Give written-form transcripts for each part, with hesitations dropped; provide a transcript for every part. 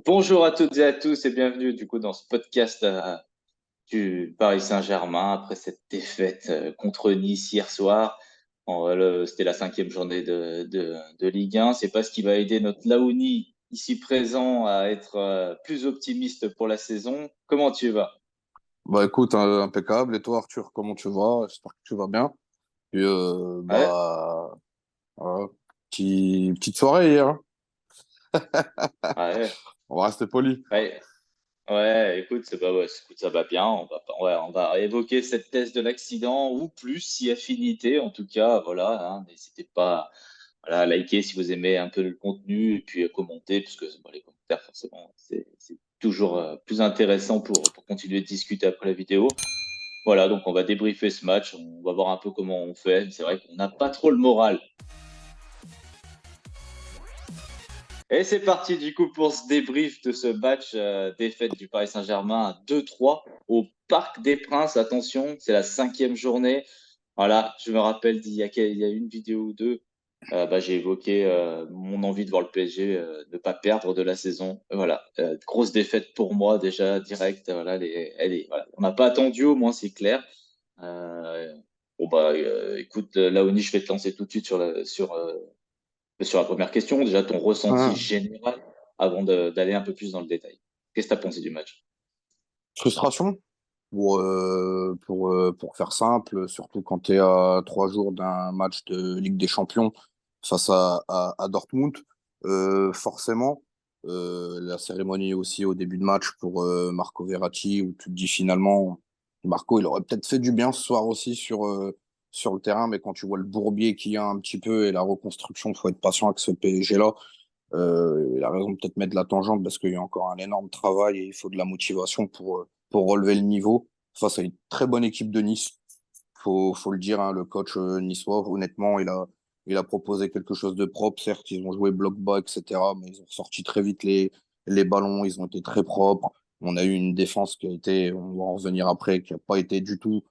Bonjour à toutes et à tous et bienvenue du coup dans ce podcast du Paris Saint-Germain après cette défaite contre Nice hier soir. C'était la cinquième journée de Ligue 1. C'est pas ce qui va aider notre Laouni ici présent à être plus optimiste pour la saison. Comment tu vas? Bah écoute, impeccable. Et toi, Arthur, comment tu vas? J'espère que tu vas bien. Puis, Ouais, voilà. Petite soirée hier, hein. ouais, On va rester poli. ouais. Ouais, écoute, écoute, ça va bien. On va évoquer cette thèse de l'accident ou plus si affinité. En tout cas, voilà, hein, n'hésitez pas voilà, à liker si vous aimez un peu le contenu et puis à commenter, parce que bon, les commentaires, forcément, c'est toujours plus intéressant pour continuer de discuter après la vidéo. Voilà, donc on va débriefer ce match. On va voir un peu comment on fait. C'est vrai qu'on n'a pas trop le moral. Et c'est parti du coup pour ce débrief de ce match défaite du Paris Saint-Germain à 2-3 au Parc des Princes. Attention, c'est la cinquième journée. Voilà, je me rappelle il y a une vidéo ou deux, j'ai évoqué mon envie de voir le PSG ne pas perdre de la saison. Voilà, grosse défaite pour moi déjà direct. Voilà, voilà. On n'a pas attendu, au moins c'est clair. Euh, Écoute, Laoni, je vais te lancer tout de suite sur la première question, déjà ton ressenti Hein. général avant d'aller un peu plus dans le détail. Qu'est-ce que tu as pensé du match? Frustration pour faire simple, surtout quand tu es à 3 jours d'un match de Ligue des Champions face à Dortmund. Forcément, la cérémonie aussi au début de match pour Marco Verratti, où tu te dis finalement, Marco, il aurait peut-être fait du bien ce soir aussi sur le terrain, mais quand tu vois le bourbier qu'il y a un petit peu et la reconstruction, il faut être patient avec ce PSG-là. Il a raison de peut-être mettre de la tangente parce qu'il y a encore un énorme travail et il faut de la motivation pour relever le niveau face à une très bonne équipe de Nice. Faut le dire, hein, le coach niçois, honnêtement, il a proposé quelque chose de propre. Certes, ils ont joué bloc bas, etc., mais ils ont sorti très vite les ballons, ils ont été très propres. On a eu une défense qui a été, on va en revenir après, qui n'a pas été du tout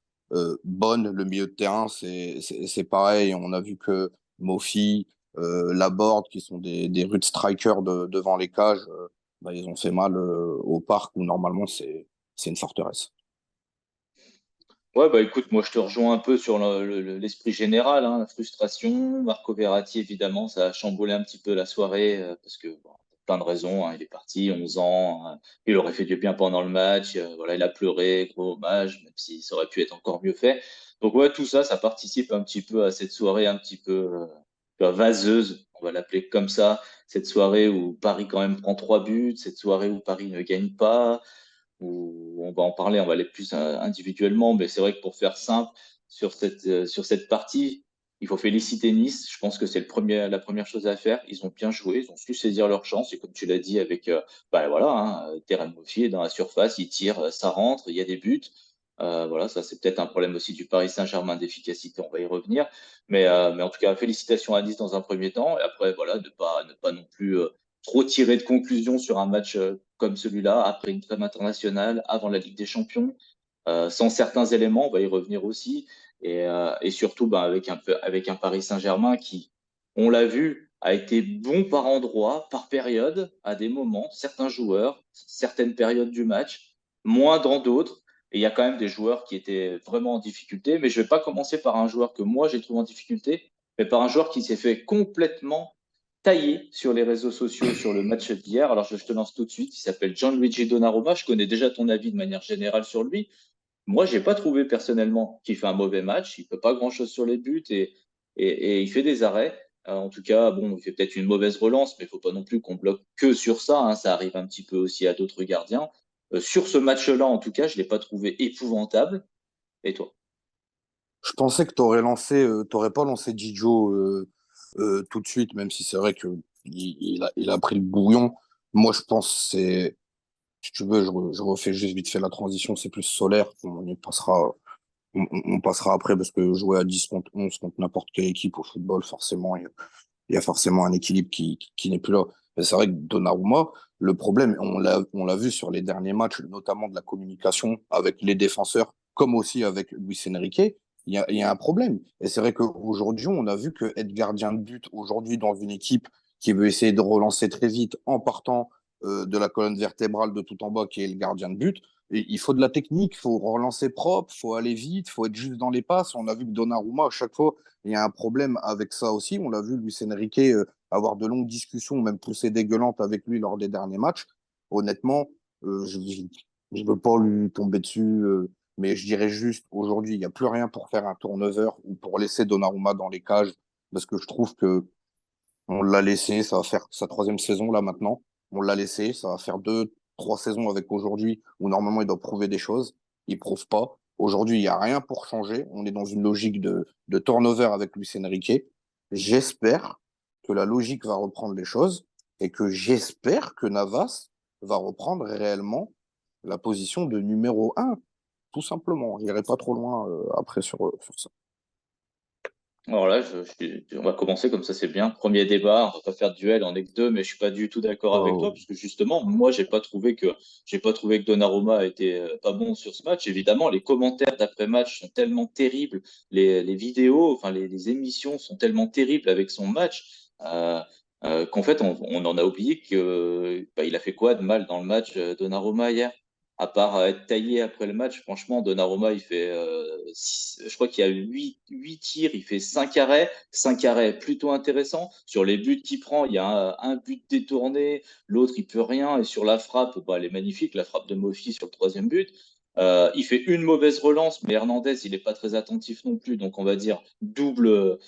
bonne. Le milieu de terrain, c'est pareil. On a vu que Mofi, Laborde, qui sont des rudes strikers devant les cages, ils ont fait mal au parc où normalement c'est une forteresse. Ouais, bah écoute, moi je te rejoins un peu sur l'esprit général, hein, la frustration. Marco Verratti, évidemment, ça a chamboulé un petit peu la soirée parce que, bon, pour plein de raisons, hein, il est parti, 11 ans, il aurait fait du bien pendant le match, voilà, il a pleuré, gros hommage, même si ça aurait pu être encore mieux fait. Donc ouais, tout ça, ça participe un petit peu à cette soirée un petit peu vaseuse, on va l'appeler comme ça, cette soirée où Paris quand même prend 3 buts, cette soirée où Paris ne gagne pas où on va en parler, on va aller plus individuellement, mais c'est vrai que pour faire simple, sur cette partie, il faut féliciter Nice. Je pense que c'est la première chose à faire. Ils ont bien joué, ils ont su saisir leur chance. Et comme tu l'as dit, avec voilà, hein, Terem Moffi est dans la surface, il tire, ça rentre, il y a des buts. Voilà, ça c'est peut-être un problème aussi du Paris Saint-Germain d'efficacité, on va y revenir. Mais en tout cas, félicitations à Nice dans un premier temps. Et après, voilà, ne pas non plus trop tirer de conclusions sur un match comme celui-là, après une trêve internationale, avant la Ligue des Champions, sans certains éléments, on va y revenir aussi, et surtout avec un Paris Saint-Germain qui, on l'a vu, a été bon par endroits, par période, à des moments, certains joueurs, certaines périodes du match, moins dans d'autres. Et il y a quand même des joueurs qui étaient vraiment en difficulté, mais je ne vais pas commencer par un joueur que moi j'ai trouvé en difficulté, mais par un joueur qui s'est fait complètement taillé sur les réseaux sociaux sur le match d'hier. Alors, je te lance tout de suite. Il s'appelle Gianluigi Donnarumma. Je connais déjà ton avis de manière générale sur lui. Moi, j'ai pas trouvé personnellement qu'il fait un mauvais match. Il fait pas grand-chose sur les buts et il fait des arrêts. En tout cas, bon, il fait peut-être une mauvaise relance, mais il faut pas non plus qu'on bloque que sur ça, hein. Ça arrive un petit peu aussi à d'autres gardiens. Sur ce match-là, en tout cas, je l'ai pas trouvé épouvantable. Et toi? Je pensais que t'aurais pas lancé Didio tout de suite, même si c'est vrai que il a pris le bouillon. Moi, je pense que c'est, si tu veux, je refais juste vite fait la transition, c'est plus solaire. On passera après parce que jouer à 10 contre 11 contre n'importe quelle équipe au football, forcément, il y a forcément un équilibre qui n'est plus là. Mais c'est vrai que Donnarumma, le problème, on l'a vu sur les derniers matchs, notamment de la communication avec les défenseurs, comme aussi avec Luis Enrique, il y a un problème. Et c'est vrai qu'aujourd'hui, on a vu que être gardien de but aujourd'hui dans une équipe qui veut essayer de relancer très vite en partant de la colonne vertébrale de tout en bas, qui est le gardien de but. Et il faut de la technique, il faut relancer propre, il faut aller vite, il faut être juste dans les passes. On a vu que Donnarumma, à chaque fois, il y a un problème avec ça aussi. On l'a vu, Luis Enrique, avoir de longues discussions, même poussées dégueulantes avec lui lors des derniers matchs. Honnêtement, je ne veux pas lui tomber dessus, mais je dirais juste, aujourd'hui, il n'y a plus rien pour faire un turnover ou pour laisser Donnarumma dans les cages, parce que je trouve que on l'a laissé, ça va faire sa troisième saison là maintenant. On l'a laissé, ça va faire deux, trois saisons avec aujourd'hui où normalement il doit prouver des choses. Il prouve pas. Aujourd'hui, il n'y a rien pour changer. On est dans une logique de turnover avec Luis Enrique. J'espère que la logique va reprendre les choses et que j'espère que Navas va reprendre réellement la position de numéro un, tout simplement. Il n'irai pas trop loin après sur ça. Alors là, on va commencer comme ça, c'est bien. Premier débat, on va pas faire de duel en X2, mais je suis pas du tout d'accord avec Euh, toi, parce que justement, moi, j'ai pas trouvé que Donnarumma était pas bon sur ce match. Évidemment, les commentaires d'après-match sont tellement terribles, les vidéos, enfin les émissions sont tellement terribles avec son match, qu'en fait, on en a oublié que bah, il a fait quoi de mal dans le match Donnarumma hier? À part être taillé après le match, franchement, Donnarumma, il fait, je crois qu'il y a huit tirs, il fait 5 arrêts plutôt intéressants. Sur les buts qu'il prend, il y a un but détourné, l'autre, il peut rien. Et sur la frappe, bah, elle est magnifique, la frappe de Mofi sur le troisième but. Il fait une mauvaise relance, mais Hernandez, il n'est pas très attentif non plus. Donc, on va dire double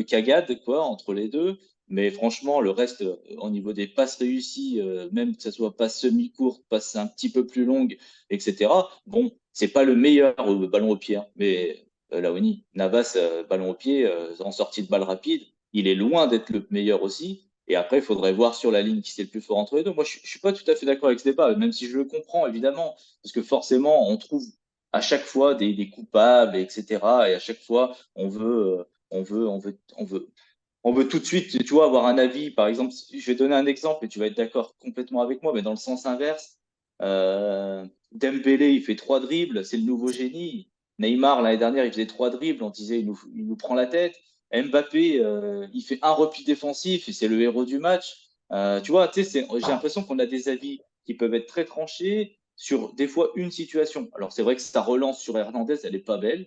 cagade, quoi, entre les deux. Mais franchement, le reste, au niveau des passes réussies, même que ce soit passe semi-courte, passe un petit peu plus longue, etc. Bon, c'est pas le meilleur ballon au pied, hein, mais Laoni, Navas, ballon au pied, en sortie de balle rapide, il est loin d'être le meilleur aussi. Et après, il faudrait voir sur la ligne qui c'est le plus fort entre les deux. Moi, je suis pas tout à fait d'accord avec ce débat, même si je le comprends, évidemment, parce que forcément, on trouve à chaque fois des coupables, etc. Et à chaque fois, on veut tout de suite, tu vois, avoir un avis. Par exemple, je vais donner un exemple et tu vas être d'accord complètement avec moi, mais dans le sens inverse, Dembélé, il fait trois dribbles, c'est le nouveau génie. Neymar, l'année dernière, il faisait trois dribbles, on disait, il nous prend la tête. Mbappé, il fait un repli défensif et c'est le héros du match. Tu vois, tu sais, j'ai l'impression qu'on a des avis qui peuvent être très tranchés sur des fois une situation. Alors, c'est vrai que sa relance sur Hernandez, elle n'est pas belle.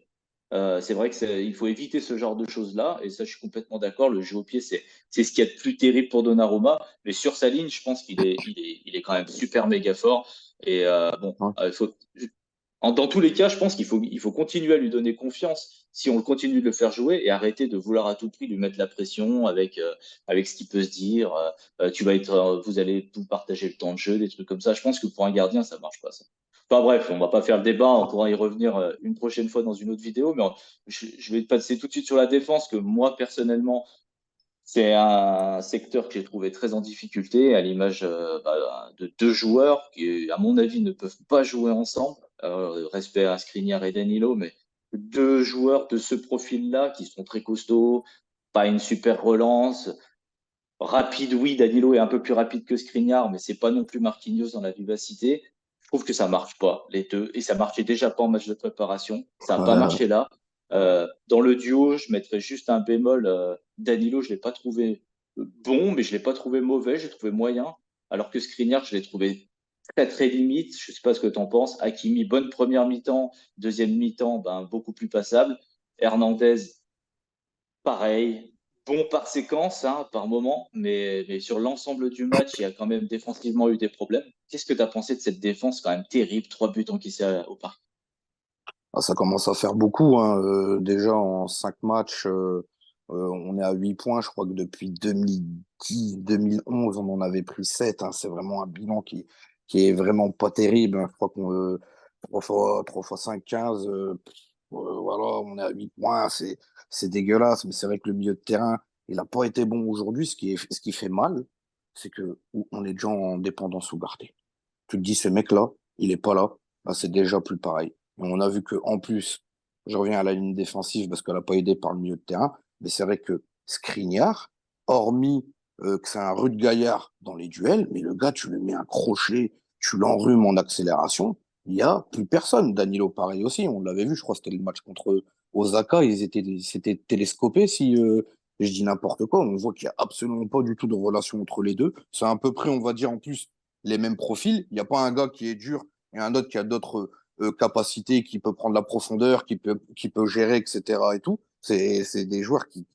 C'est vrai il faut éviter ce genre de choses-là, et ça, je suis complètement d'accord. Le jeu au pied, c'est ce qu'il y a de plus terrible pour Donnarumma, mais sur sa ligne, je pense il est quand même super méga fort. Et bon, ouais. dans tous les cas, je pense il faut continuer à lui donner confiance si on le continue de le faire jouer et arrêter de vouloir à tout prix lui mettre la pression avec ce qu'il peut se dire. Vous allez tout partager le temps de jeu, des trucs comme ça. Je pense que pour un gardien, ça marche pas ça. Enfin bref, on va pas faire le débat, on pourra y revenir une prochaine fois dans une autre vidéo, mais je vais passer tout de suite sur la défense, que moi personnellement, c'est un secteur que j'ai trouvé très en difficulté, à l'image de deux joueurs qui, à mon avis, ne peuvent pas jouer ensemble. Respect à Skriniar et Danilo, mais deux joueurs de ce profil-là qui sont très costauds, pas une super relance. Rapide, oui, Danilo est un peu plus rapide que Skriniar, mais c'est pas non plus Marquinhos dans la vivacité. Je trouve que ça marche pas, les deux, et ça marchait déjà pas en match de préparation. Ça n'a pas Ouais. marché là. Dans le duo, je mettrais juste un bémol. Danilo, je l'ai pas trouvé bon, mais je l'ai pas trouvé mauvais, j'ai trouvé moyen. Alors que Skriniar, je l'ai trouvé très très limite. Je sais pas ce que tu en penses. Hakimi, bonne première mi-temps, deuxième mi-temps, ben, beaucoup plus passable. Hernandez, pareil, bon par séquence, hein, par moment, mais sur l'ensemble du match, il y a quand même défensivement eu des problèmes. Qu'est-ce que tu as pensé de cette défense quand même terrible, trois buts encaissés au parc? Ah, ça commence à faire beaucoup, hein. Déjà, en 5 matchs, on est à 8 points. Je crois que depuis 2010, 2011, on en avait pris 7, hein. C'est vraiment un bilan qui est vraiment pas terrible, hein. Je crois qu'on 3 fois 5, 15. Voilà, on est à 8 points. C'est dégueulasse. Mais c'est vrai que le milieu de terrain, il n'a pas été bon aujourd'hui. Ce qui fait mal, c'est que on est déjà en dépendance sous Ugarte. Tu te dis, ce mec-là, il est pas là. Bah, c'est déjà plus pareil. Et on a vu que en plus, je reviens à la ligne défensive parce qu'elle n'a pas aidé par le milieu de terrain, mais c'est vrai que Skriniar, hormis que c'est un rude gaillard dans les duels, mais le gars, tu lui mets un crochet, tu l'enrhumes en accélération, il n'y a plus personne. Danilo, pareil aussi, on l'avait vu, je crois que c'était le match contre Osaka, s'étaient télescopés si je dis n'importe quoi. On voit qu'il n'y a absolument pas du tout de relation entre les deux. C'est à peu près, on va dire, en plus, les mêmes profils. Il n'y a pas un gars qui est dur et un autre qui a d'autres capacités, qui peut prendre la profondeur, qui peut gérer, etc. et tout. C'est des joueurs qui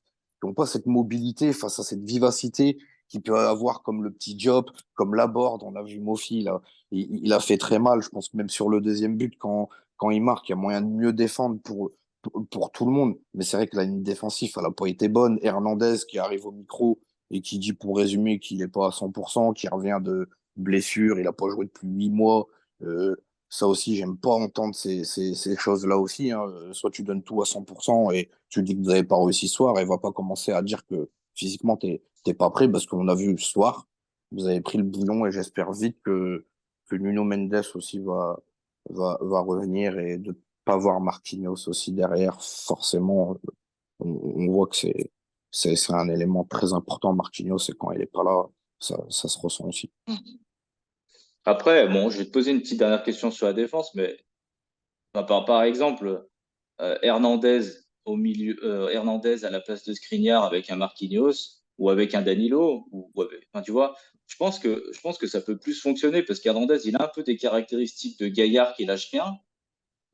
n'ont pas cette mobilité face à cette vivacité qu'il peut avoir comme le petit Diop, comme Laborde. On a vu Mofi, là, il a fait très mal. Je pense que même sur le deuxième but, quand il marque, il y a moyen de mieux défendre pour tout le monde. Mais c'est vrai que la ligne défensive, elle n'a pas été bonne. Hernandez qui arrive au micro et qui dit, pour résumer, qu'il n'est pas à 100%, qui revient de blessure, il n'a pas joué depuis 8 mois. Euh, Ça aussi, j'aime pas entendre ces choses-là aussi, hein. Soit tu donnes tout à 100% et tu dis que vous n'avez pas réussi ce soir et va pas commencer à dire que physiquement, t'es pas prêt parce qu'on a vu ce soir, vous avez pris le bouillon et j'espère vite que Nuno Mendes aussi va revenir et de pas voir Marquinhos aussi derrière. Forcément, on voit que c'est un élément très important, Marquinhos, et quand il est pas là, ça se ressent aussi. Après, bon, je vais te poser une petite dernière question sur la défense, mais par exemple, Hernandez au milieu, Hernandez à la place de Skriniar avec un Marquinhos ou avec un Danilo, enfin, tu vois, je pense que ça peut plus fonctionner parce qu'Hernandez, il a un peu des caractéristiques de gaillard qui lâche rien.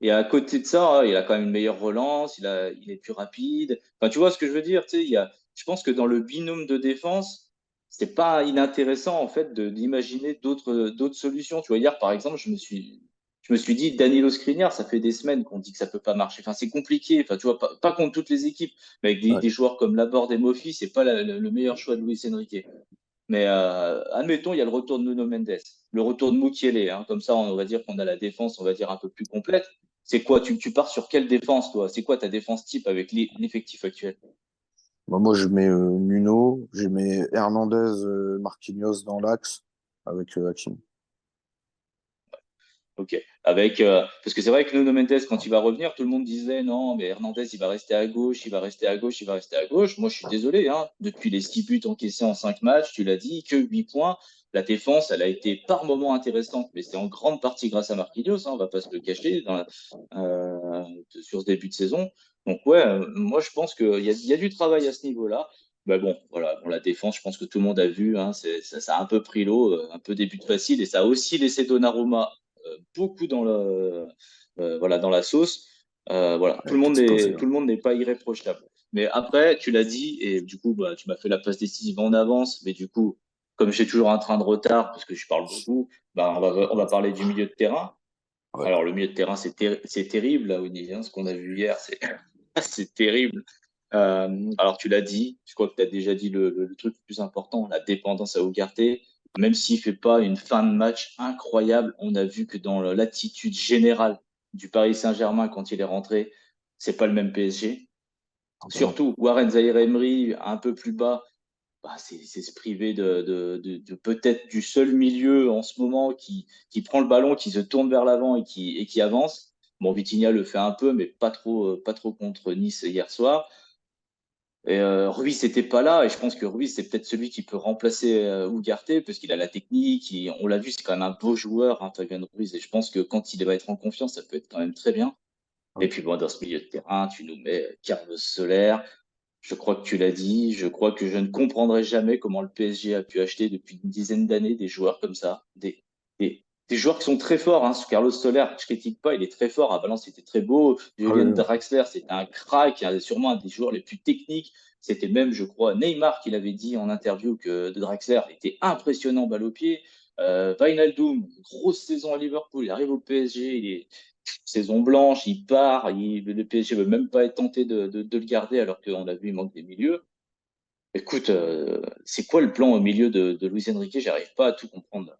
Et à côté de ça, il a quand même une meilleure relance, il est plus rapide. Enfin, tu vois ce que je veux dire, tu sais, je pense que dans le binôme de défense, c'est pas inintéressant en fait d'imaginer d'autres solutions. Tu vois, hier par exemple, je me suis dit Danilo Skriniar, ça fait des semaines qu'on dit que ça peut pas marcher. Enfin, c'est compliqué. Enfin, tu vois, pas contre toutes les équipes, mais avec des, Ouais. des joueurs comme Laborde et Mofi, c'est pas le meilleur choix de Luis Enrique. Mais admettons, il y a le retour de Nuno Mendes, le retour de Mukiele, hein, comme ça, on va dire qu'on a la défense, on va dire un peu plus complète. C'est quoi? Tu pars sur quelle défense, toi? C'est quoi ta défense type avec l'effectif actuel? Bah, moi, je mets Nuno, je mets Hernandez, Marquinhos dans l'axe avec Hakim. Ok. Parce que c'est vrai que Nuno Mendes, quand il va revenir, tout le monde disait non, mais Hernandez, il va rester à gauche, il va rester à gauche, il va rester à gauche. Moi, je suis désolé, hein. Depuis les 6 buts encaissés en 5 matchs, tu l'as dit, que 8 points. La défense, elle a été par moments intéressante, mais c'est en grande partie grâce à Marquinhos, hein, on va pas se le cacher, sur ce début de saison. Donc, ouais, moi, je pense qu'il y a du travail à ce niveau-là. Mais bon, voilà, pour la défense, je pense que tout le monde a vu, hein, ça a un peu pris l'eau, un peu des buts faciles, et ça a aussi laissé Donnarumma beaucoup voilà, dans la sauce. Voilà, Elle est explosée, tout hein. le monde n'est pas irréprochable. Mais après, tu l'as dit, et du coup, bah, tu m'as fait la passe décisive en avance, mais du coup, comme j'ai toujours un train de retard, parce que je parle beaucoup, bah, on va parler du milieu de terrain. Ouais. Alors, le milieu de terrain, c'est terrible, là, Winnie, hein, ce qu'on a vu hier, c'est c'est terrible. Alors, tu l'as dit, je crois que tu as déjà dit le truc le plus important, la dépendance à Ugarte. Même s'il fait pas une fin de match incroyable, on a vu que dans l'attitude générale du Paris Saint-Germain quand il est rentré, c'est pas le même PSG. Ah bah non. Surtout, Warren Zaïre-Emery, un peu plus bas, bah, c'est se priver de peut-être du seul milieu en ce moment qui prend le ballon, qui se tourne vers l'avant et qui avance. Bon, Vitinha le fait un peu, mais pas trop contre Nice hier soir. Et Ruiz n'était pas là, et je pense que Ruiz, c'est peut-être celui qui peut remplacer Ugarte, parce qu'il a la technique, on l'a vu, c'est quand même un beau joueur, hein, Fabian Ruiz, et je pense que quand il va être en confiance, ça peut être quand même très bien. Et Ouais. puis bon, dans ce milieu de terrain, tu nous mets Carlos Soler, je crois que tu l'as dit, je crois que je ne comprendrai jamais comment le PSG a pu acheter depuis une dizaine d'années des joueurs comme ça, des joueurs qui sont très forts. Hein. Carlos Soler, je critique pas, il est très fort. À Valence, c'était très beau. Ah Julian oui, oui. Draxler, c'était un crack, sûrement un des joueurs les plus techniques. C'était même, je crois, Neymar qui l'avait dit en interview que de Draxler était impressionnant balle au pied. Wijnaldum, grosse saison à Liverpool, il arrive au PSG, il est saison blanche, il part, le PSG veut même pas être tenté de le garder alors qu'on a vu il manque des milieux. Écoute, c'est quoi le plan au milieu de Luis Enrique? J'arrive pas à tout comprendre.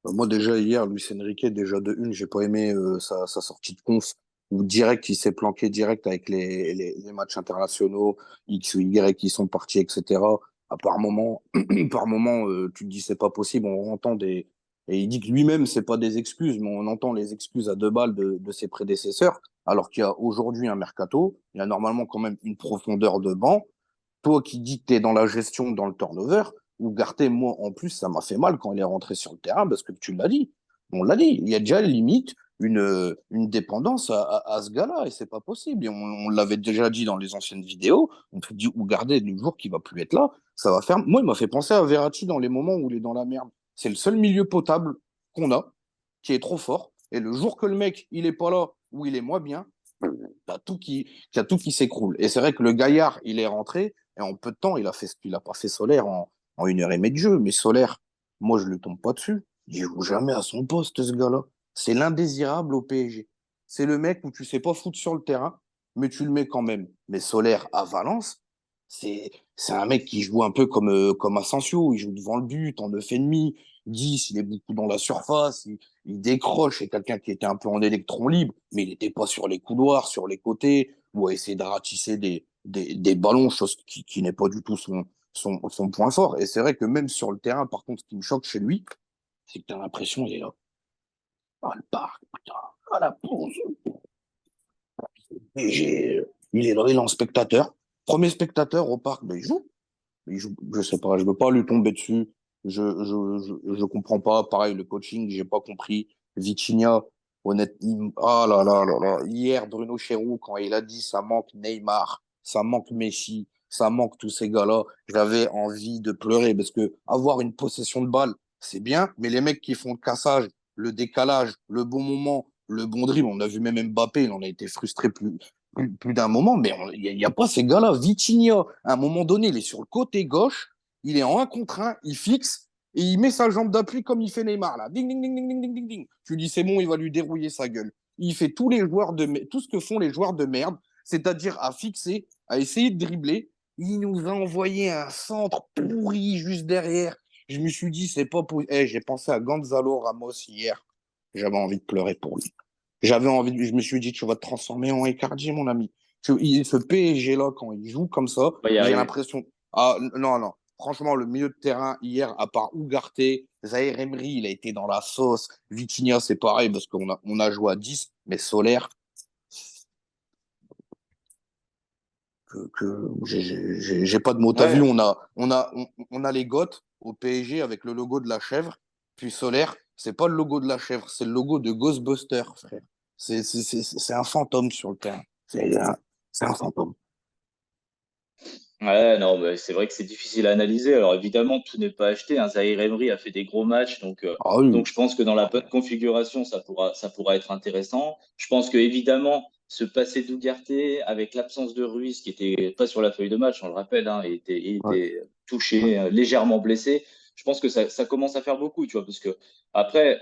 Bah, moi, déjà, hier, Luis Enrique, déjà de une, j'ai pas aimé sa sortie de conf, où direct, il s'est planqué direct avec les matchs internationaux, X ou Y qui sont partis, etc. Par moment, par moment tu te dis, c'est pas possible, on entend des. Et il dit que lui-même, c'est pas des excuses, mais on entend les excuses à 2 balles de ses prédécesseurs, alors qu'il y a aujourd'hui un mercato, il y a normalement quand même une profondeur de banc. Toi qui dis que tu es dans la gestion, dans le turnover, Ugarte, moi, en plus, ça m'a fait mal quand il est rentré sur le terrain parce que tu l'as dit. On l'a dit. Il y a déjà limite une dépendance à ce gars-là et c'est pas possible. Et on l'avait déjà dit dans les anciennes vidéos. On te dit Ugarte, le jour qu'il va plus être là, ça va faire. Moi, il m'a fait penser à Verratti dans les moments où il est dans la merde. C'est le seul milieu potable qu'on a, qui est trop fort. Et le jour que le mec, il est pas là, ou il est moins bien, t'as tout qui s'écroule. Et c'est vrai que le Gaillard, il est rentré, et en peu de temps, il a fait ce qu'il a pas fait Solaire en 1 heure et demie de jeu. Mais Solaire, moi, je ne lui tombe pas dessus. Il joue jamais à son poste, ce gars-là. C'est l'indésirable au PSG. C'est le mec où tu sais pas foutre sur le terrain, mais tu le mets quand même. Mais Solaire à Valence, c'est un mec qui joue un peu comme Asensio. Il joue devant le but, en 9,5, 10, il est beaucoup dans la surface, il décroche. C'est quelqu'un qui était un peu en électron libre, mais il n'était pas sur les couloirs, sur les côtés, ou à essayer de ratisser des ballons, chose qui n'est pas du tout son point fort. Et c'est vrai que même sur le terrain, par contre, ce qui me choque chez lui, c'est que tu as l'impression qu'il est là. Ah, le parc, putain. Ah, la pause. Et il est là, il est en spectateur. Premier spectateur au parc, ben, il joue. Je sais pas, je veux pas lui tomber dessus. Je comprends pas. Pareil, le coaching, j'ai pas compris. Vitinha, honnêtement, ah là là là là. Hier, Bruno Chéroux, quand il a dit ça manque Neymar, ça manque Messi, ça manque tous ces gars-là, j'avais envie de pleurer parce que avoir une possession de balle, c'est bien, mais les mecs qui font le cassage, le décalage, le bon moment, le bon dribble, on a vu même Mbappé, il en a été frustré plus d'un moment, mais il n'y a pas ces gars-là. Vitinha, à un moment donné, il est sur le côté gauche, il est en 1 contre 1, il fixe et il met sa jambe d'appui comme il fait Neymar là. Ding, ding, ding, ding, ding, ding, ding, ding. Tu dis c'est bon, il va lui dérouiller sa gueule. Il fait tout ce que font les joueurs de merde, c'est-à-dire à fixer, à essayer de dribbler. Il nous a envoyé un centre pourri juste derrière. Je me suis dit, c'est pas possible. Hey, j'ai pensé à Gonzalo Ramos hier. J'avais envie de pleurer pour lui. Je me suis dit, tu vas te transformer en Icardi, mon ami. Ce PSG-là, quand il joue comme ça, On va y j'ai arriver. l'impression. Ah, non, non. Franchement, le milieu de terrain, hier, à part Ugarte, Zahir Emery, il a été dans la sauce. Vitinha, c'est pareil, parce qu'on a joué à 10, mais Solaire, j'ai pas de mots. T'as vu, Ouais, on a les Goths au PSG avec le logo de la chèvre, puis Solaire, c'est pas le logo de la chèvre, c'est le logo de Ghostbuster, frère. C'est un fantôme sur le terrain. C'est un fantôme. ouais, non, mais c'est vrai que c'est difficile à analyser. Alors évidemment, tout n'est pas acheté, hein. Zahir Emery a fait des gros matchs, Ah donc oui, je pense que dans la bonne configuration, ça pourra être intéressant. Je pense que évidemment, se passer d'Ugarte avec l'absence de Ruiz, qui était pas sur la feuille de match, on le rappelle, hein, ouais, il était touché, légèrement blessé. Je pense que ça commence à faire beaucoup, tu vois, parce que après,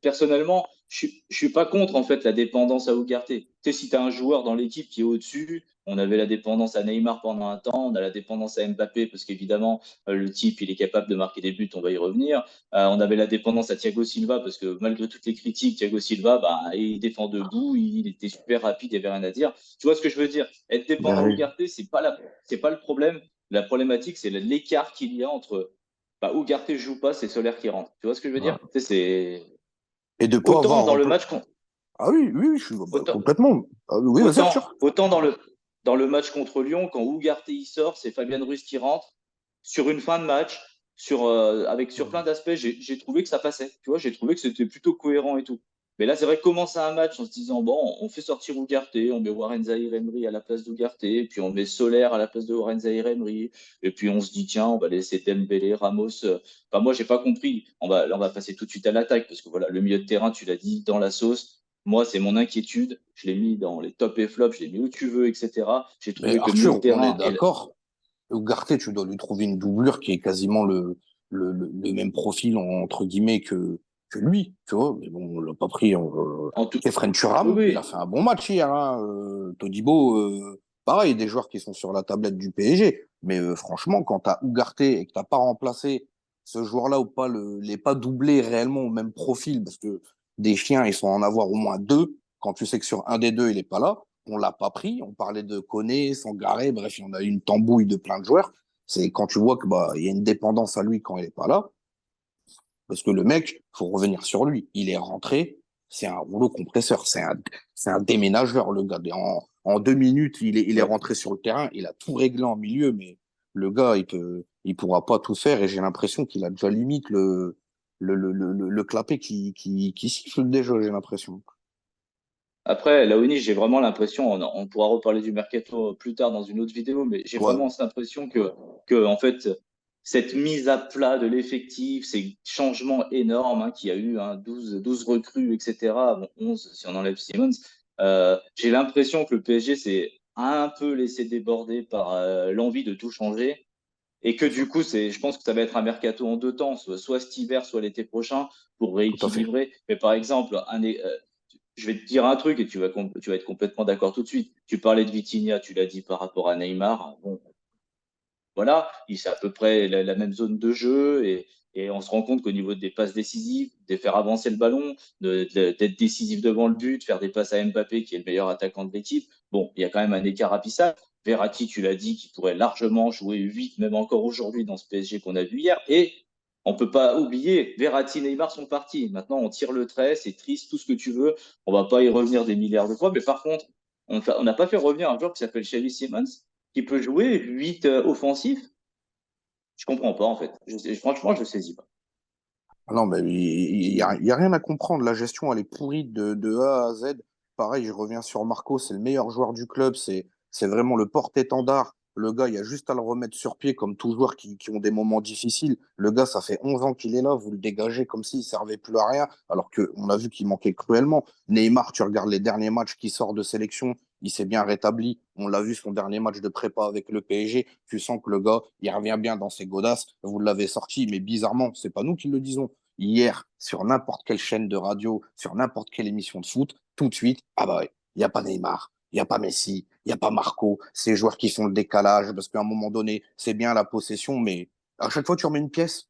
personnellement, je suis pas contre en fait la dépendance à Ugarte. Tu sais, si tu as un joueur dans l'équipe qui est au-dessus, on avait la dépendance à Neymar pendant un temps, on a la dépendance à Mbappé parce qu'évidemment, le type, il est capable de marquer des buts, on va y revenir. On avait la dépendance à Thiago Silva parce que malgré toutes les critiques, Thiago Silva, bah, il défend debout, il était super rapide, il n'y avait rien à dire. Tu vois ce que je veux dire? Être ben dépendant au oui. Ugarte, c'est pas le problème. La problématique, c'est l'écart qu'il y a entre bah, Ugarte joue pas, c'est Solaire qui rentre. Tu vois ce que je veux dire? Ouais. Tu sais, c'est Et de pas autant avoir dans le rempli. match Ah oui, oui, oui, je suis bah, autant, complètement. Ah oui, vas-y, Arthur. autant dans le match contre Lyon, quand Ugarte y sort, c'est Fabien Ruiz qui rentre. Sur une fin de match, sur plein d'aspects, j'ai trouvé que ça passait. Tu vois, j'ai trouvé que c'était plutôt cohérent et tout. Mais là, c'est vrai que commencer un match en se disant, bon, on fait sortir Ugarte, on met Warren Zahir-Emery à la place d'Ugarte, puis on met Solaire à la place de Warren Zahir-Emery, et puis on se dit, tiens, on va laisser Dembélé, Ramos. Enfin, moi, j'ai pas compris. Là, on va passer tout de suite à l'attaque, parce que voilà, le milieu de terrain, tu l'as dit, dans la sauce. Moi, c'est mon inquiétude. Je l'ai mis dans les top et flops, je l'ai mis où tu veux, etc. J'ai Mais trouvé que le milieu de Arthur, on est terrain d'accord. Ugarte, tu dois lui trouver une doublure qui est quasiment le même profil, entre guillemets, que lui, tu vois. Mais bon, on l'a pas pris. en tout. Kefren Oui, Turam, il a oui. fait un bon match hier, hein. Todibo, pareil, des joueurs qui sont sur la tablette du PSG. Mais franchement, quand tu as Ugarte et que tu n'as pas remplacé ce joueur-là ou pas les pas doublé réellement au même profil, parce que des chiens, ils sont en avoir au moins deux, quand tu sais que sur un des deux, il n'est pas là, on l'a pas pris. On parlait de Koné, Sangaré, bref, il y en a eu une tambouille de plein de joueurs. C'est quand tu vois que bah il y a une dépendance à lui quand il est pas là, parce que le mec, faut revenir sur lui. Il est rentré, c'est un rouleau compresseur, c'est un déménageur le gars. En 2 minutes, il est Ouais. rentré sur le terrain, il a tout réglé en milieu, mais le gars, il pourra pas tout faire et j'ai l'impression qu'il a déjà limite le clapet qui siffle déjà, j'ai l'impression. Après, Laoni, j'ai vraiment l'impression, on pourra reparler du mercato plus tard dans une autre vidéo, mais j'ai Ouais, vraiment cette impression que en fait, cette mise à plat de l'effectif, ces changements énormes qu'il y a eu, 12 recrues, etc. Bon, 11 si on enlève Simmons. J'ai l'impression que le PSG s'est un peu laissé déborder par l'envie de tout changer et que C'est ça, du coup, je pense que ça va être un mercato en deux temps, soit cet hiver, soit l'été prochain pour tout à fait. rééquilibrer. Mais par exemple, je vais te dire un truc et tu vas être complètement d'accord tout de suite. Tu parlais de Vitinha, tu l'as dit par rapport à Neymar. Bon, voilà, c'est à peu près la même zone de jeu et on se rend compte qu'au niveau des passes décisives, de faire avancer le ballon, d'être décisif devant le but, faire des passes à Mbappé qui est le meilleur attaquant de l'équipe, bon, il y a quand même un écart abyssal. Verratti, tu l'as dit, qui pourrait largement jouer 8, même encore aujourd'hui dans ce PSG qu'on a vu hier. Et on peut pas oublier, Verratti, Neymar sont partis. Maintenant, on tire le trait, c'est triste, tout ce que tu veux. On va pas y revenir des milliards de fois. Mais par contre, on n'a pas fait revenir un joueur qui s'appelle Xavi Simons, qui peut jouer 8 offensifs. Je comprends pas, en fait. Franchement, je ne saisis pas. Non, mais il y a rien à comprendre. La gestion, elle est pourrie de A à Z. Pareil, je reviens sur Marco, c'est le meilleur joueur du club. C'est vraiment le porte-étendard. Le gars, il y a juste à le remettre sur pied, comme tous joueurs qui ont des moments difficiles. Le gars, ça fait 11 ans qu'il est là. Vous le dégagez comme s'il ne servait plus à rien, alors qu'on a vu qu'il manquait cruellement. Neymar, tu regardes les derniers matchs qui sort de sélection, il s'est bien rétabli. On l'a vu son dernier match de prépa avec le PSG. Tu sens que le gars, il revient bien dans ses godasses. Vous l'avez sorti, mais bizarrement, c'est pas nous qui le disons. Hier, sur n'importe quelle chaîne de radio, sur n'importe quelle émission de foot, tout de suite, ah bah ouais, il n'y a pas Neymar, il n'y a pas Messi, il n'y a pas Marco, ces joueurs qui font le décalage, parce qu'à un moment donné, c'est bien la possession, mais à chaque fois, tu remets une pièce,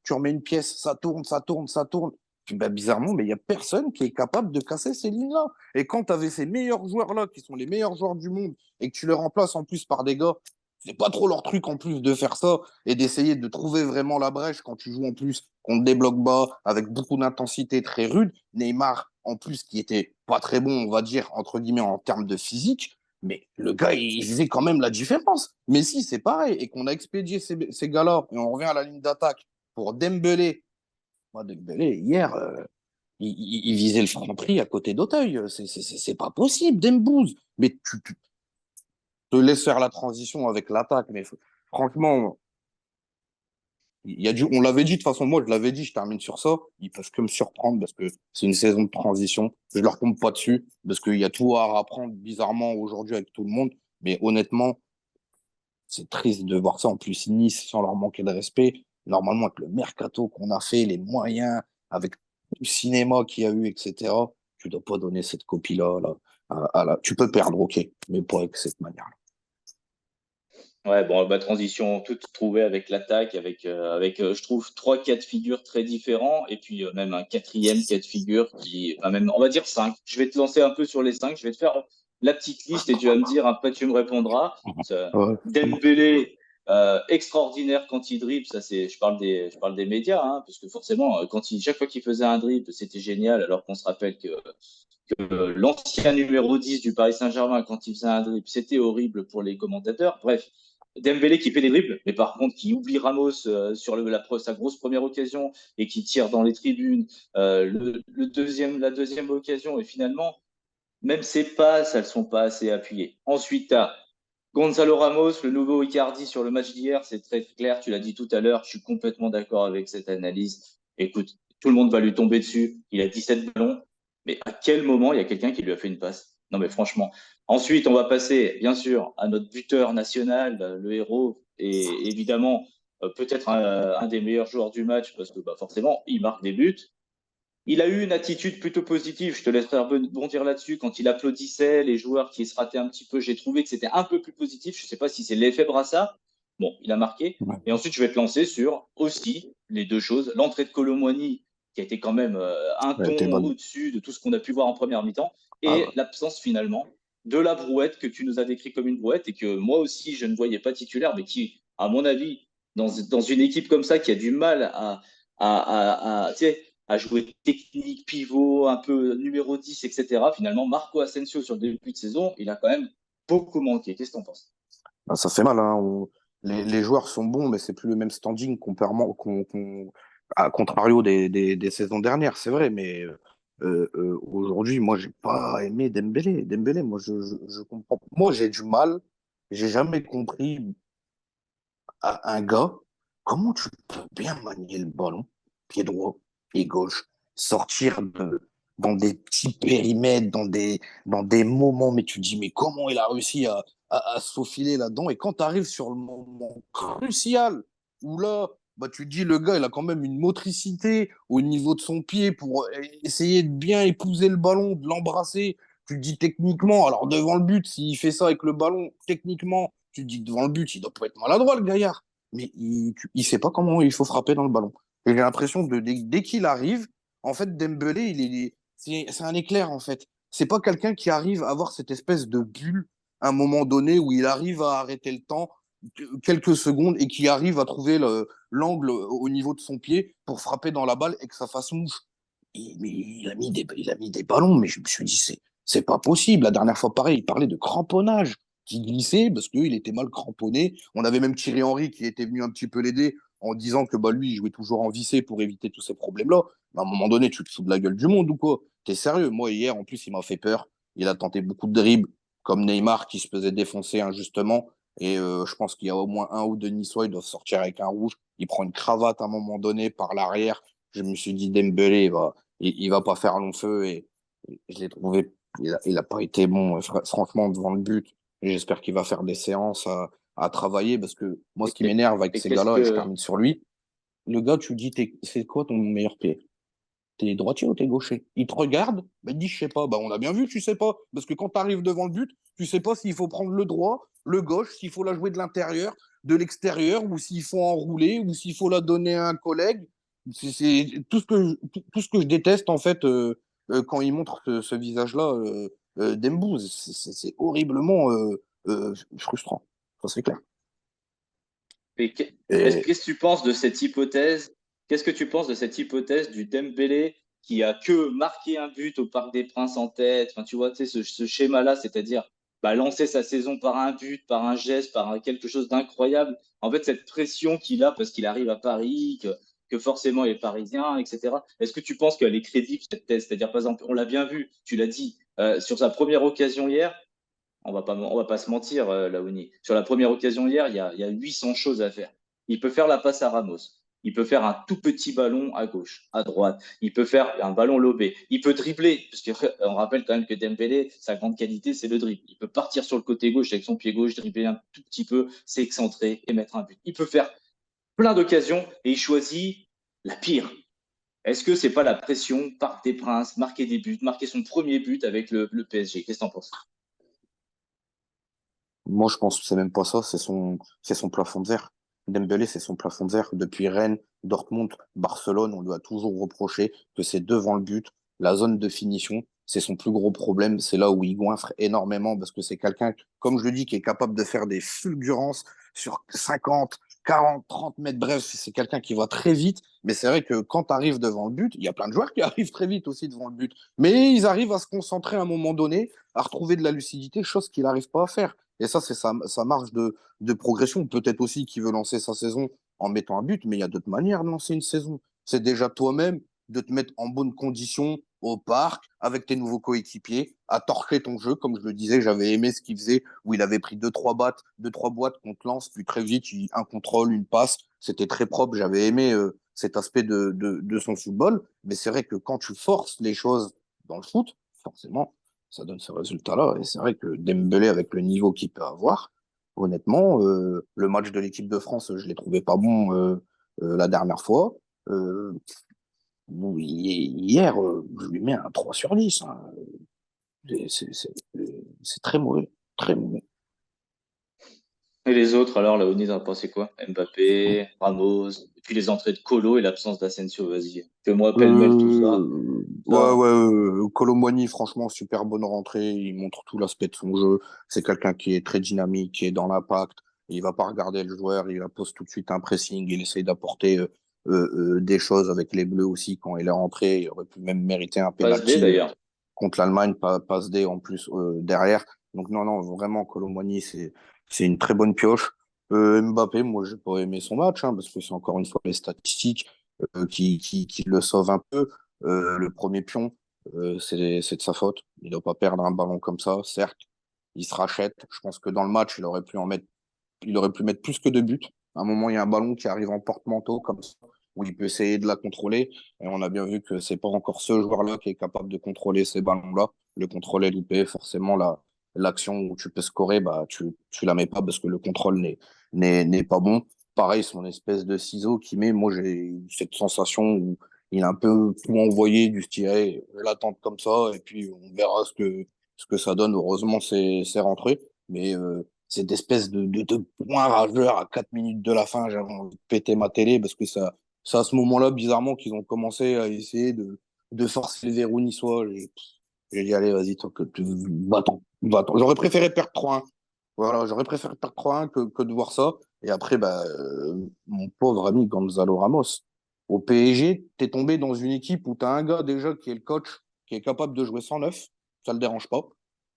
ça tourne, ça tourne, ça tourne. Puis, bah, bizarrement, mais il n'y a personne qui est capable de casser ces lignes-là. Et quand tu avais ces meilleurs joueurs-là, qui sont les meilleurs joueurs du monde, et que tu les remplaces en plus par des gars, c'est pas trop leur truc en plus de faire ça et d'essayer de trouver vraiment la brèche quand tu joues en plus contre des blocs bas avec beaucoup d'intensité très rude. Neymar, en plus, qui était pas très bon, on va dire, entre guillemets, en termes de physique, mais le gars, il faisait quand même la différence. Mais si, c'est pareil, et qu'on a expédié ces gars-là, et on revient à la ligne d'attaque pour Dembélé. Moi, Dembélé, hier, il visait le franc prix à côté d'Auteuil. C'est pas possible, Dembouz. Mais tu te laisses faire la transition avec l'attaque. Mais franchement, on l'avait dit de toute façon, moi je l'avais dit, je termine sur ça. Ils peuvent que me surprendre parce que c'est une saison de transition. Je leur tombe pas dessus parce qu'il y a tout à apprendre bizarrement aujourd'hui avec tout le monde. Mais honnêtement, c'est triste de voir ça. En plus, Nice, sans leur manquer de respect, normalement, avec le mercato qu'on a fait, les moyens, avec le cinéma qu'il y a eu, etc., tu dois pas donner cette copie-là. Là, tu peux perdre, ok, mais pas avec cette manière-là. Ouais, bon, bah, transition toute trouvée avec l'attaque, je trouve, trois cas de figure très différents, et puis même un quatrième cas de figure enfin, même, on va dire cinq. Je vais te lancer un peu sur les cinq. Je vais te faire la petite liste et tu vas me dire, après tu me répondras. Ouais, ça marche. Dembélé, extraordinaire quand il dribble, ça c'est, je parle des médias, parce que forcément, chaque fois qu'il faisait un dribble, c'était génial, alors qu'on se rappelle que l'ancien numéro 10 du Paris Saint-Germain, quand il faisait un dribble, c'était horrible pour les commentateurs. Bref, Dembélé qui fait des dribbles, mais par contre qui oublie Ramos sur sa grosse première occasion et qui tire dans les tribunes. La deuxième occasion, et finalement, même ses passes, elles ne sont pas assez appuyées. Ensuite, tu as Gonzalo Ramos, le nouveau Icardi sur le match d'hier, c'est très clair, tu l'as dit tout à l'heure, je suis complètement d'accord avec cette analyse. Écoute, tout le monde va lui tomber dessus, il a 17 ballons, mais à quel moment il y a quelqu'un qui lui a fait une passe? Non mais franchement. Ensuite, on va passer, bien sûr, à notre buteur national, le héros, et évidemment, peut-être un des meilleurs joueurs du match, parce que bah, forcément, il marque des buts. Il a eu une attitude plutôt positive. Je te laisserai rebondir là-dessus. Quand il applaudissait les joueurs qui se rataient un petit peu, j'ai trouvé que c'était un peu plus positif. Je ne sais pas si c'est l'effet Brassard. Bon, il a marqué. Ouais, Et ensuite, je vais te lancer sur aussi les deux choses. L'entrée de Colomboigny, qui a été quand même un elle était ton bonne. au-dessus de tout ce qu'on a pu voir en première mi-temps. Ah Et ouais. l'absence finalement de la brouette que tu nous as décrit comme une brouette et que moi aussi, je ne voyais pas titulaire, mais qui, à mon avis, dans une équipe comme ça qui a du mal tu sais, à jouer technique, pivot, un peu numéro 10, etc. Finalement, Marco Asensio, sur le début de saison, il a quand même beaucoup manqué. Qu'est-ce que tu en penses? Ah, ça fait mal, hein. Les joueurs sont bons, mais c'est plus le même standing à contrario des saisons dernières, c'est vrai. Mais aujourd'hui, moi, j'ai pas aimé Dembélé. Dembélé, moi, je comprends. Moi, j'ai du mal. J'ai jamais compris un gars. comment tu peux bien manier le ballon, pied droit, pied gauche, sortir dans des petits périmètres, dans des moments, mais tu te dis, mais comment il a réussi à se faufiler là-dedans? Et quand tu arrives sur le moment crucial, où là, bah, tu te dis, le gars, il a quand même une motricité au niveau de son pied pour essayer de bien épouser le ballon, de l'embrasser. Tu te dis techniquement, alors devant le but, s'il fait ça avec le ballon, techniquement, tu te dis que devant le but, il doit pas être maladroit, le gaillard, mais il sait pas comment il faut frapper dans le ballon. Et j'ai l'impression dès qu'il arrive, en fait, Dembélé, c'est un éclair, en fait. C'est pas quelqu'un qui arrive à avoir cette espèce de bulle à un moment donné où il arrive à arrêter le temps quelques secondes et qui arrive à trouver l'angle au niveau de son pied pour frapper dans la balle et que ça fasse mouche. Mais il a mis des ballons, mais je me suis dit, c'est pas possible. La dernière fois, pareil, il parlait de cramponnage qui glissait parce qu'il était mal cramponné. On avait même Thierry Henry qui était venu un petit peu l'aider en disant que bah, lui, il jouait toujours en vissé pour éviter tous ces problèmes-là. Mais à un moment donné, tu te fous de la gueule du monde ou quoi? T'es sérieux? Moi, hier, en plus, il m'a fait peur. Il a tenté beaucoup de dribbles, comme Neymar qui se faisait défoncer injustement. Et je pense qu'il y a au moins un ou deux Niçois, ils doivent sortir avec un rouge. Il prend une cravate à un moment donné par l'arrière. Je me suis dit, Dembélé, il va pas faire long feu. Et je l'ai trouvé, il a pas été bon, franchement, devant le but. Et j'espère qu'il va faire des séances à travailler parce que moi, ce qui Et, m'énerve avec et ces qu'est-ce gars-là, et je que. termine sur lui, le gars, tu lui dis, c'est quoi ton meilleur pied? T'es droitier ou t'es gaucher? Il te regarde, bah, il dit, je sais pas. Bah, on a bien vu que tu sais pas. Parce que quand tu arrives devant le but, tu sais pas s'il faut prendre le droit, le gauche, s'il faut la jouer de l'intérieur, de l'extérieur, ou s'il faut enrouler, ou s'il faut la donner à un collègue. C'est tout ce que je déteste, en fait, quand il montre ce visage-là d'Embouze. C'est horriblement frustrant. Ça, c'est clair. Et Et qu'est-ce que tu penses de cette hypothèse? Qu'est-ce que tu penses de cette hypothèse du Dembélé qui a que marqué un but au Parc des Princes en tête? Enfin, tu vois, tu sais, ce schéma-là, c'est-à-dire bah, lancer sa saison par un but, par un geste, quelque chose d'incroyable. En fait, cette pression qu'il a parce qu'il arrive à Paris, que forcément il est parisien, etc. Est-ce que tu penses qu'elle est crédible, cette thèse? C'est-à-dire, par exemple, on l'a bien vu, tu l'as dit, sur sa première occasion hier, on va pas se mentir, Laouni. Sur la première occasion hier, il y a 800 choses à faire. Il peut faire la passe à Ramos. Il peut faire un tout petit ballon à gauche, à droite. Il peut faire un ballon lobé. Il peut dribbler, parce qu'on rappelle quand même que Dembélé, sa grande qualité, c'est le dribble. Il peut partir sur le côté gauche avec son pied gauche, dribbler un tout petit peu, s'excentrer et mettre un but. Il peut faire plein d'occasions et il choisit la pire. Est-ce que c'est pas la pression, Parc des Princes, marquer des buts, marquer son premier but avec le PSG? Qu'est-ce que t'en penses? moi, je pense que c'est même pas ça, c'est son plafond de verre. Dembélé, c'est son plafond de verre. Depuis Rennes, Dortmund, Barcelone, on lui a toujours reproché que c'est devant le but, la zone de finition, c'est son plus gros problème. C'est là où il goinfre énormément parce que c'est quelqu'un, comme je le dis, qui est capable de faire des fulgurances sur 50, 40, 30 mètres. Bref, c'est quelqu'un qui va très vite. Mais c'est vrai que quand tu arrives devant le but, il y a plein de joueurs qui arrivent très vite aussi devant le but. Mais ils arrivent à se concentrer à un moment donné, à retrouver de la lucidité, chose qu'il n'arrive pas à faire. Et ça, c'est sa marge de progression. Peut-être aussi qu'il veut lancer sa saison en mettant un but, mais il y a d'autres manières de lancer une saison. C'est déjà toi-même de te mettre en bonne condition au parc avec tes nouveaux coéquipiers, à torcher ton jeu. Comme je le disais, j'avais aimé ce qu'il faisait, où il avait pris deux, trois boîtes contre Lens, puis très vite, un contrôle, une passe. C'était très propre. J'avais aimé cet aspect de son football. Mais c'est vrai que quand tu forces les choses dans le foot, forcément, ça donne ce résultat-là. Et c'est vrai que Dembélé, avec le niveau qu'il peut avoir, honnêtement, le match de l'équipe de France, je l'ai trouvé pas bon la dernière fois. Euh, hier, je lui mets un 3 sur 10. Hein. C'est très mauvais. Très mauvais. Et les autres, alors, là, Oni, t'en as pensé quoi? Mbappé, Ramos, et puis les entrées de Colo et l'absence d'Asensio, vas-y. Fais-moi pêle-mêle tout ça. Ouais, Ça. ouais, Kolo Muani, franchement, super bonne rentrée. Il montre tout l'aspect de son jeu. C'est quelqu'un qui est très dynamique, qui est dans l'impact. Il va pas regarder le joueur, il pose tout de suite un pressing. Il essaye d'apporter des choses avec les Bleus aussi quand il est rentré. Il aurait pu même mériter un Passe D penalty d'ailleurs. contre l'Allemagne, passe D en plus derrière. Donc non, non, vraiment, Kolo Muani, c'est une très bonne pioche. Mbappé, moi, j'ai pas aimé son match, hein, parce que c'est encore une fois les statistiques qui le sauvent un peu. Le premier pion, c'est de sa faute. Il ne doit pas perdre un ballon comme ça, certes. Il se rachète. Je pense que dans le match, il aurait pu mettre plus que deux buts. À un moment, il y a un ballon qui arrive en porte-manteau, comme ça, où il peut essayer de la contrôler. Et on a bien vu que c'est pas encore ce joueur-là qui est capable de contrôler ces ballons-là. Le contrôler l'IP, forcément, l'action où tu peux scorer, bah, tu la mets pas parce que le contrôle n'est pas bon. Pareil, son espèce de ciseau qui met, moi, j'ai eu cette sensation où il a un peu tout envoyé du style, hey, je l'attends comme ça, et puis on verra ce que ça donne. Heureusement, c'est rentré. Mais cette espèce de point rageur à 4 minutes de la fin, j'avais envie de péter ma télé parce que ça, c'est à ce moment-là, bizarrement, qu'ils ont commencé à essayer de forcer les verrous niçois. J'ai dit, allez, vas-y, toi, va-t'en, va-t'en. J'aurais préféré perdre 3-1. Voilà, j'aurais préféré perdre 3-1 que de voir ça. Et après, bah, mon pauvre ami Gonzalo Ramos, au PSG, t'es tombé dans une équipe où t'as un gars déjà qui est le coach, qui est capable de jouer 109, ça le dérange pas.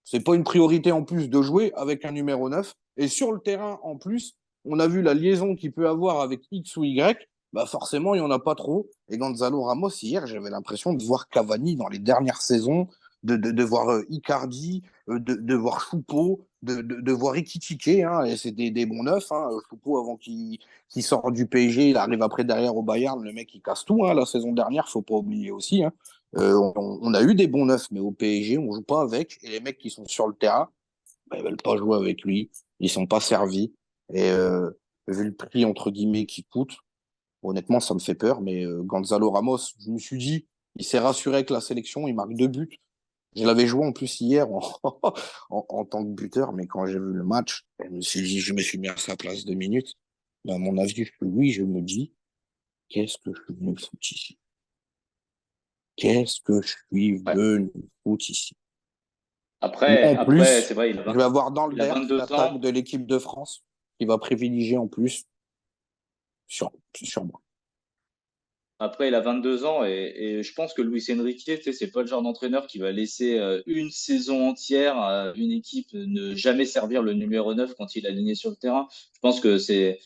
C'est pas une priorité en plus de jouer avec un numéro 9. Et sur le terrain, en plus, on a vu la liaison qu'il peut avoir avec X ou Y. Bah forcément, il n'y en a pas trop. Et Gonzalo Ramos, hier, j'avais l'impression de voir Cavani dans les dernières saisons, de voir Icardi, de voir Choupo, de voir Ekitike. Hein, et c'est des bons neufs. Hein. Choupo, avant qu'il sorte du PSG, il arrive après derrière au Bayern. Le mec, il casse tout. Hein, la saison dernière, faut pas oublier aussi. Hein. On a eu des bons neufs, mais au PSG, on joue pas avec. Et les mecs qui sont sur le terrain, bah, ils veulent pas jouer avec lui. Ils sont pas servis. Et vu le prix, entre guillemets, qui coûte, honnêtement, ça me fait peur. Mais Gonzalo Ramos, je me suis dit, il s'est rassuré avec la sélection. Il marque 2 buts. Je l'avais joué en plus hier en tant que buteur. Mais quand j'ai vu le match, je me suis mis à sa place 2 minutes. Mais à mon avis, oui, je me dis, qu'est-ce que je suis venu foutre ici? Qu'est-ce que je suis Ouais. venu foutre ici? En Après, c'est plus, vrai, je vais avoir dans le il a derrière 22 l'attaque ans. de l'équipe de France qui va privilégier en plus sur moi. Après, il a 22 ans et je pense que Luis Enrique, tu sais, c'est pas le genre d'entraîneur qui va laisser une saison entière à une équipe ne jamais servir le numéro 9 quand il est aligné sur le terrain. Je pense que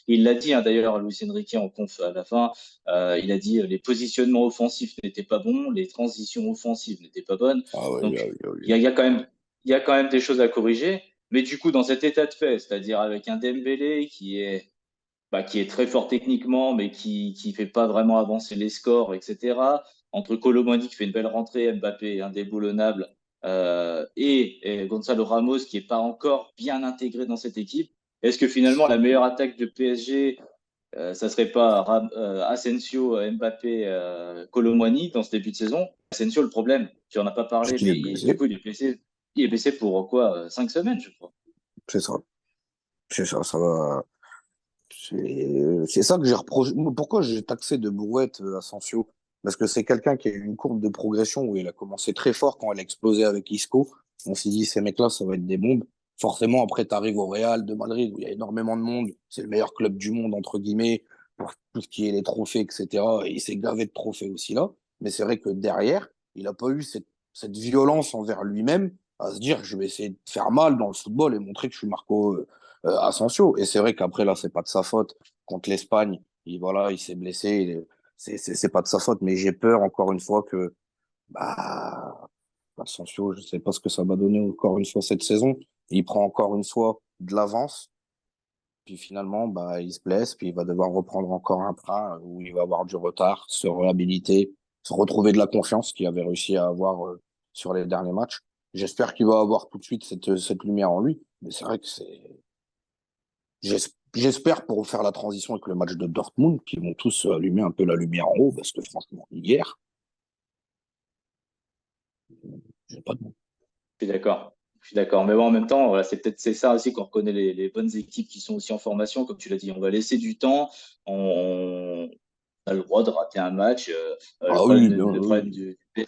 il l'a dit hein, d'ailleurs, Luis Enrique en conf à la fin, il a dit les positionnements offensifs n'étaient pas bons, les transitions offensives n'étaient pas bonnes. Ah oui, Donc, ah oui, ah oui. il y a quand même, il y a quand même des choses à corriger. Mais du coup, dans cet état de fait, c'est-à-dire avec un Dembélé qui est très fort techniquement, mais qui fait pas vraiment avancer les scores, etc. Entre Colomani qui fait une belle rentrée, Mbappé indéboulonnable, et Gonzalo Ramos qui est pas encore bien intégré dans cette équipe. Est-ce que finalement la meilleure attaque de PSG, ça serait pas Asensio, Mbappé, Colomani dans ce début de saison? Asensio, le problème, tu en as pas C'est parlé, qu'il mais est du blessé. coup il est blessé. Il est blessé pour quoi? 5 semaines, je crois. C'est ça. C'est ça, ça va. C'est ça que j'ai reproché. Pourquoi j'ai taxé de brouette Asensio? Parce que c'est quelqu'un qui a eu une courbe de progression où il a commencé très fort quand elle a explosé avec Isco. On s'est dit, ces mecs-là, ça va être des bombes. Forcément, après, tu arrives au Real de Madrid où il y a énormément de monde. C'est le meilleur club du monde, entre guillemets, pour tout ce qui est les trophées, etc. Et il s'est gavé de trophées aussi là. Mais c'est vrai que derrière, il n'a pas eu cette violence envers lui-même à se dire, je vais essayer de faire mal dans le football et montrer que je suis Marco Asensio. Et c'est vrai qu'après, là, c'est pas de sa faute. Contre l'Espagne, voilà, il s'est blessé. C'est pas de sa faute. Mais j'ai peur, encore une fois, que bah, Asensio, je sais pas ce que ça va donner encore une fois cette saison. Il prend encore une fois de l'avance. Puis finalement, bah, il se blesse. Puis il va devoir reprendre encore un train où il va avoir du retard, se réhabiliter, se retrouver de la confiance qu'il avait réussi à avoir sur les derniers matchs. J'espère qu'il va avoir tout de suite cette lumière en lui. Mais c'est vrai que J'espère pour faire la transition avec le match de Dortmund qu'ils vont tous allumer un peu la lumière en haut parce que franchement, hier, j'ai pas de mots. Je suis d'accord. Je suis d'accord. Mais bon, en même temps, voilà, c'est ça aussi qu'on reconnaît les bonnes équipes qui sont aussi en formation, comme tu l'as dit. On va laisser du temps. On a le droit de rater un match. Ah oui, bien, Le problème oui.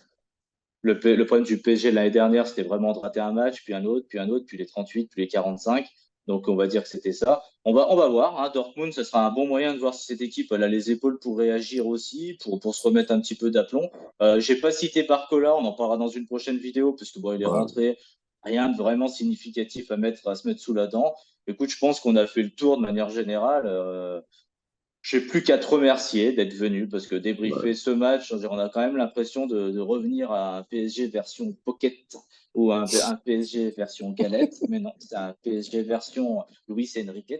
le problème du PSG l'année dernière, c'était vraiment de rater un match, puis un autre, puis un autre, puis les 38, puis les 45. Donc, on va dire que c'était ça. On va voir. Hein. Dortmund, ce sera un bon moyen de voir si cette équipe elle a les épaules pour réagir aussi, pour se remettre un petit peu d'aplomb. J'ai pas cité Barcola, on en parlera dans une prochaine vidéo, parce que bon, il est Ouais, rentré. Rien de vraiment significatif à se mettre sous la dent. Écoute, je pense qu'on a fait le tour de manière générale. Je n'ai plus qu'à te remercier d'être venu parce que ouais. débriefer ce match, on a quand même l'impression de revenir à un PSG version Pocket ou un PSG version galette. Mais non, c'est un PSG version Luis Enrique.